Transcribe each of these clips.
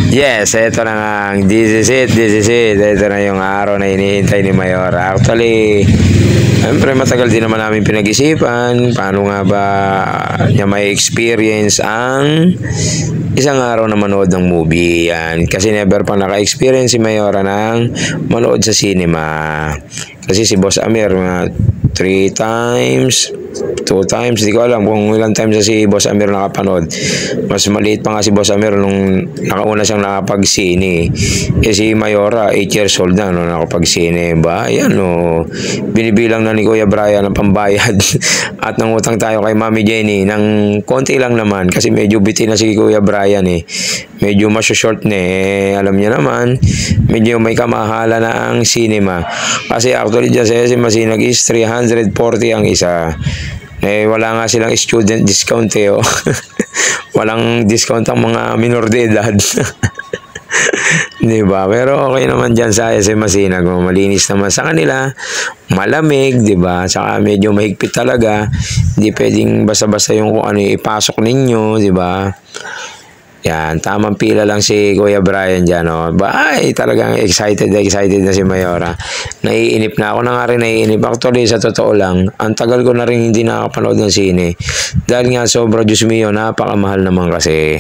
Yes, ito na nga. This is it. Ito na yung araw na hinihintay ni Mayora. Actually, siyempre matagal din naman namin pinag-isipan. Paano nga ba niya may experience ang isang araw na manood ng movie. Yan. Kasi never pa naka-experience si Mayora ng manood sa cinema. Kasi si Boss Amir, 3 times, 2 times, di ko alam kung ilang times na si Boss Amir nakapanood. Mas maliit pa nga si Boss Amir nung nakauna siyang nakapag-sine. Eh si Mayora, 8 years old na nung nakapag-sine ba? Ayan o, binibilang na ni Kuya Brian ang pambayad at nangutang tayo kay Mami Jenny ng konti lang naman kasi medyo biti na si Kuya Brian eh. Medyo short na eh. Alam niya naman, medyo may kamahala na ang cinema. Kasi actually dyan sa SM Masinag is 340 ang isa. Eh, wala nga silang student discount eh. Oh. Walang discount ang mga minor de edad. Diba? Pero okay naman dyan sa SM Masinag. Malinis naman sa kanila. Malamig, diba? Saka medyo mahigpit talaga. Hindi pwedeng basta-basta yung kung ano ipasok ninyo, diba? Yan, tamang pila lang si Kuya Brian dyan, oh. Ay, talagang excited na si Mayora. Naiinip na ako na nga rin, naiinip. Actually, sa totoo lang, ang tagal ko na rin hindi nakapanood ng sine. Dahil nga, sobra, Diyos mio, napakamahal naman kasi.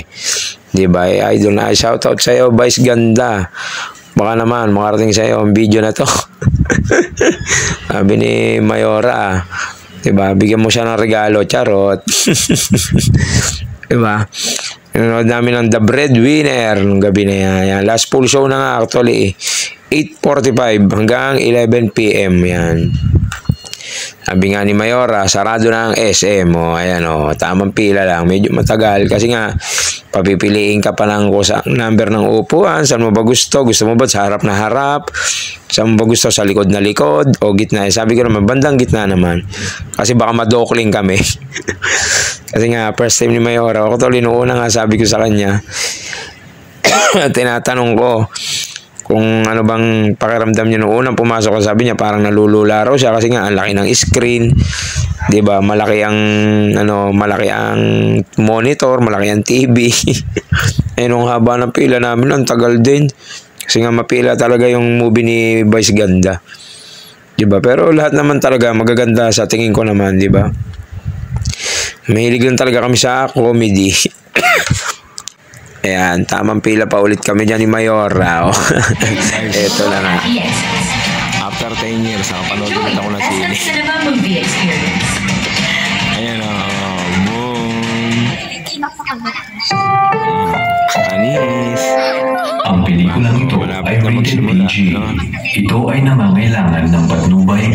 Diba? Idol na, shoutout sa'yo, Vice Ganda. Baka naman, makarating sa'yo ang video na to. Sabi ni Mayora, diba? Bigyan mo siya ng regalo, charot. Diba? Nanonood namin ng The Breadwinner nung gabi na yan. Yan. Last full show na nga actually 8:45 hanggang 11 PM yan. Sabi nga ni Mayora, sarado na ang SM. O, ayan o, tamang pila lang. Medyo matagal kasi nga papipiliin ka pa ng number ng upuan. Saan mo ba gusto? Gusto mo ba sa harap na harap? Saan mo ba gusto? Sa likod na likod? O gitna? Sabi ko naman, bandang gitna naman. Kasi baka madokling kami. Kasi nga, first time ni Mayora, ako tuloy noong una nga sabi ko sa kanya, tinatanong ko kung ano bang pakiramdam niya noong unang pumasok ko, sabi niya parang nalulula raw siya kasi nga ang laki ng screen, 'di ba? Malaki ang monitor, malaki ang TV. Eh nung haba ng pila namin, ang tagal din. Kasi nga mapila talaga yung movie ni Vice Ganda. 'Di ba? Pero lahat naman talaga magaganda sa tingin ko naman, 'di ba? Mahilig lang talaga kami sa comedy. Ayan, tamang pila pa ulit kami dyan ni Mayora. Ito na nga. After 10 years, nakapanood ulit ako ng sine. Ayan o. Anis. Ang pelikulang ito ay rated PG. Ito ay nangangailangan ng patnubay